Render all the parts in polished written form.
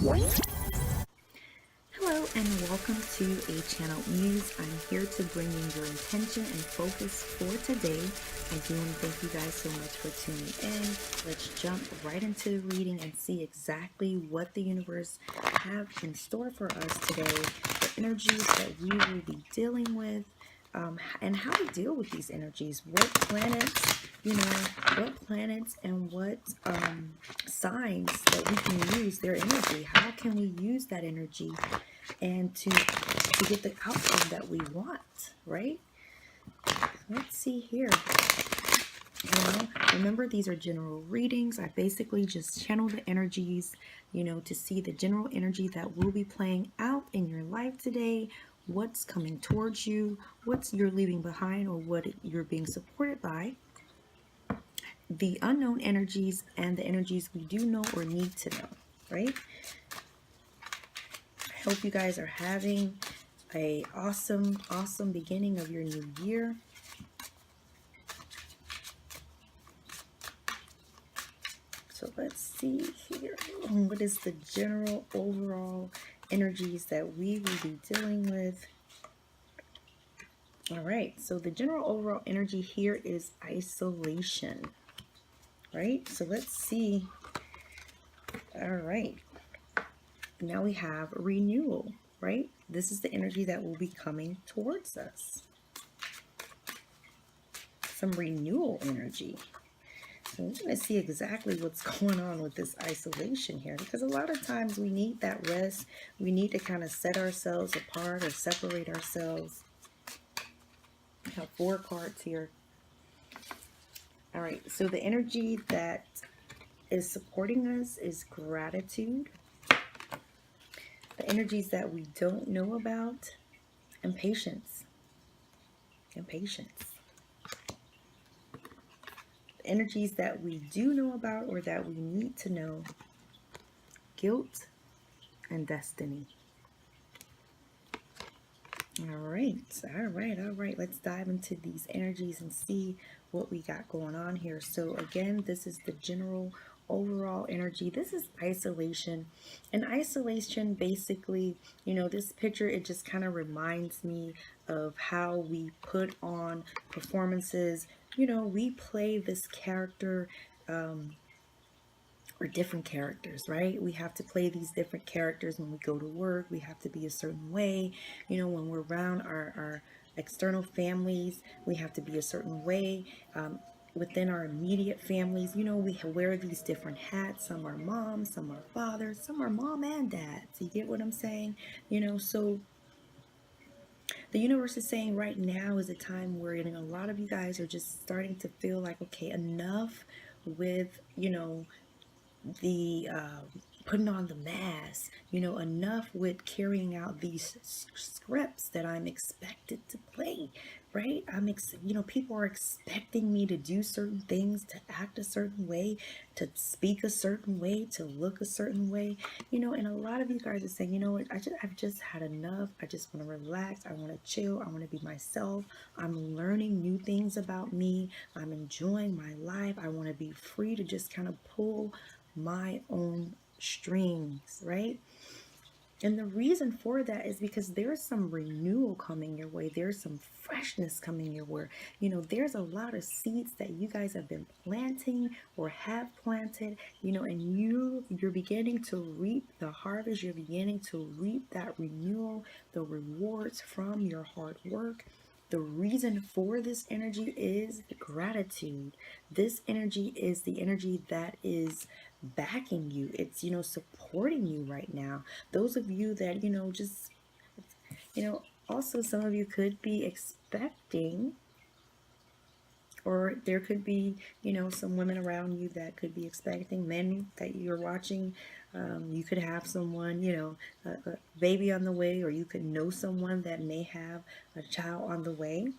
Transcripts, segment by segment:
Hello and welcome to a channel Muse. I'm here to bring you your intention and focus for today. I do want to thank you guys so much for tuning in. Let's jump right into the reading and see exactly what the universe have in store for us today, the energies that we will be dealing with, and how to deal with these energies. What planets, what planets and what signs that we can use their energy. How can we use that energy and to get the outcome that we want, right? Let's see here. Remember, these are general readings. I basically just channel the energies, to see the general energy that will be playing out in your life today, what's coming towards you, what's you're leaving behind, or what you're being supported by, the unknown energies, and the energies we do know or need to know, right? I hope you guys are having a awesome beginning of your new year. So let's see here. What is the general overall energies that we will be dealing with? All right, so the general overall energy here is isolation, right? So let's see. All right, now we have renewal, right? This is the energy that will be coming towards us. Some renewal energy. So we're going to see exactly what's going on with this isolation here, because a lot of times we need that rest. We need to kind of set ourselves apart or separate ourselves. We have 4 cards here. All right, so the energy that is supporting us is gratitude. The energies that we don't know about, and patience. Energies that we do know about or that we need to know, guilt and destiny. All right. Let's dive into these energies and see what we got going on here. So again, this is the general overall energy. This is isolation. And isolation, basically, this picture, it just kind of reminds me of how we put on performances. We play this character, or different characters, right? We have to play these different characters when we go to work. We have to be a certain way. When we're around our external families, we have to be a certain way. Within our immediate families, we wear these different hats. Some are moms, some are fathers, some are mom and dad. So you get what I'm saying? So the universe is saying right now is a time where a lot of you guys are just starting to feel like, okay, enough with, the putting on the mask, enough with carrying out these scripts that I'm expected to play, right? People are expecting me to do certain things, to act a certain way, to speak a certain way, to look a certain way, and a lot of you guys are saying, what, I've just had enough. I just want to relax. I want to chill. I want to be myself. I'm learning new things about me. I'm enjoying my life. I want to be free to just kind of pull my own strings, right? And the reason for that is because there's some renewal coming your way. There's some freshness coming your way. There's a lot of seeds that you guys have been planting or have planted, and you're beginning to reap the harvest. You're beginning to reap that renewal, the rewards from your hard work. The reason for this energy is gratitude. This energy is the energy that is backing you. It's, supporting you right now. Those of you that, just, also some of you could be expecting, or there could be, some women around you that could be expecting, men that you're watching. You could have someone, a baby on the way, or you could know someone that may have a child on the way.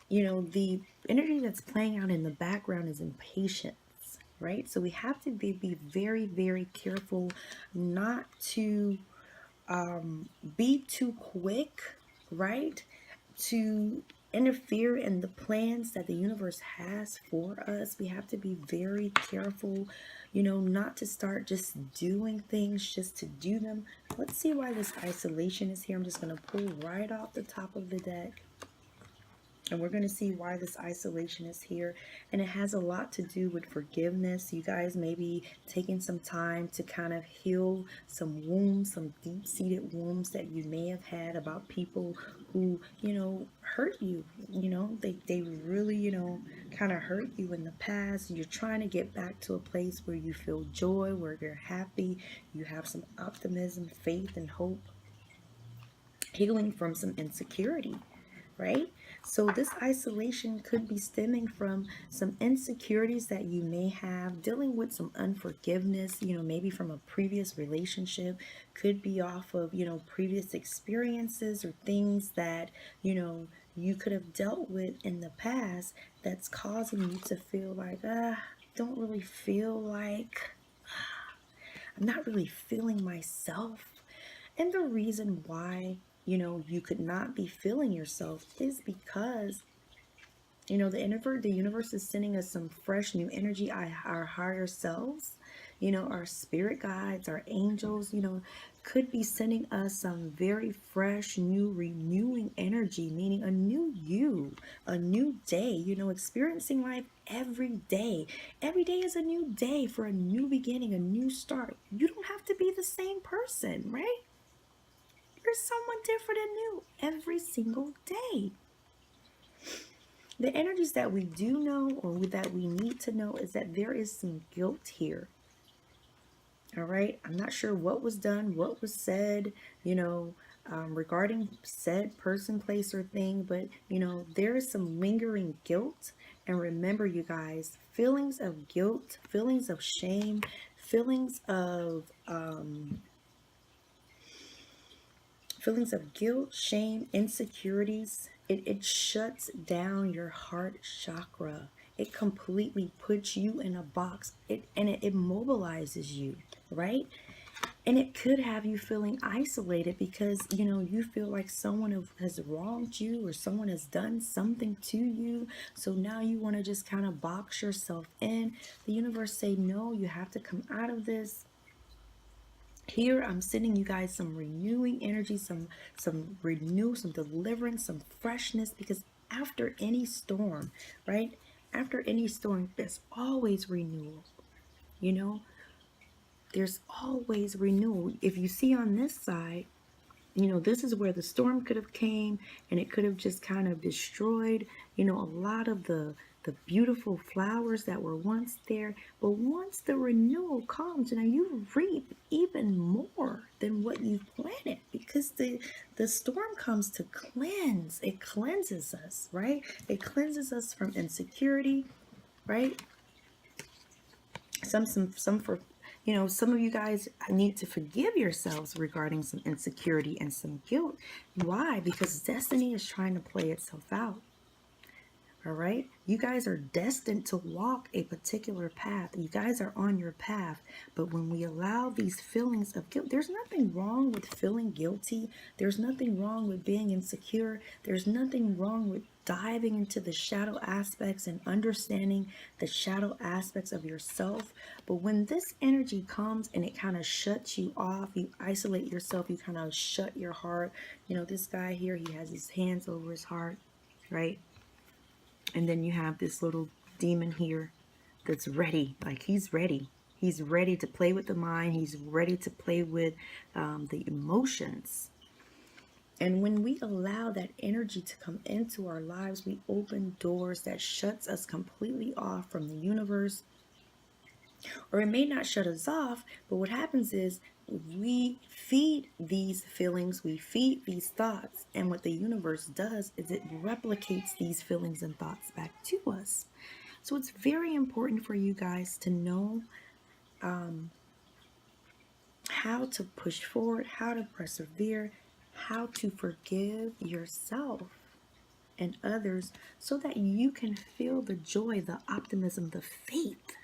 The energy that's playing out in the background is impatience, right? So we have to be very, very careful not to be too quick, right? To interfere in the plans that the universe has for us. We have to be very careful, not to start just doing things just to do them. Let's see why this isolation is here. I'm just going to pull right off the top of the deck. And we're going to see why this isolation is here. And it has a lot to do with forgiveness. You guys may be taking some time to kind of heal some wounds, some deep-seated wounds that you may have had about people who, hurt you. They really, kind of hurt you in the past. You're trying to get back to a place where you feel joy, where you're happy, you have some optimism, faith, and hope. Healing from some insecurity, right? So this isolation could be stemming from some insecurities that you may have, dealing with some unforgiveness, maybe from a previous relationship, could be off of, previous experiences or things that, you could have dealt with in the past that's causing you to feel like, don't really feel like, I'm not really feeling myself. And the reason why, you could not be feeling yourself is because, the universe is sending us some fresh new energy, our higher selves, our spirit guides, our angels, could be sending us some very fresh, new, renewing energy, meaning a new you, a new day, experiencing life every day. Every day is a new day for a new beginning, a new start. You don't have to be the same person, right? You're someone different and new every single day. The energies that we do know, or that we need to know, is that there is some guilt here. All right. I'm not sure what was done, what was said, regarding said person, place, or thing, but, there is some lingering guilt. And remember, you guys, feelings of guilt, feelings of shame, feelings of, guilt, shame, insecurities, it shuts down your heart chakra. It completely puts you in a box. It immobilizes you, right? And it could have you feeling isolated because, you feel like someone has wronged you or someone has done something to you. So now you want to just kind of box yourself in. The universe say, no, you have to come out of this. Here I'm sending you guys some renewing energy, some deliverance, some freshness, because after any storm, right? After any storm, there's always renewal. There's always renewal. If you see on this side, this is where the storm could have came and it could have just kind of destroyed, a lot of the beautiful flowers that were once there. But once the renewal comes, you reap even more than what you've planted, because the storm comes to cleanse. It cleanses us, right? It cleanses us from insecurity, right? Some for, some of you guys need to forgive yourselves regarding some insecurity and some guilt. Why? Because destiny is trying to play itself out. All right. You guys are destined to walk a particular path. You guys are on your path. But when we allow these feelings of guilt, there's nothing wrong with feeling guilty. There's nothing wrong with being insecure. There's nothing wrong with diving into the shadow aspects and understanding the shadow aspects of yourself. But when this energy comes and it kind of shuts you off, you isolate yourself, you kind of shut your heart. This guy here, he has his hands over his heart, right? And then you have this little demon here that's ready, like he's ready. He's ready to play with the mind. He's ready to play with the emotions. And when we allow that energy to come into our lives, we open doors that shuts us completely off from the universe. Or it may not shut us off, but what happens is we feed these feelings, we feed these thoughts, and what the universe does is it replicates these feelings and thoughts back to us. So it's very important for you guys to know how to push forward, how to persevere, how to forgive yourself and others, so that you can feel the joy, the optimism, the faith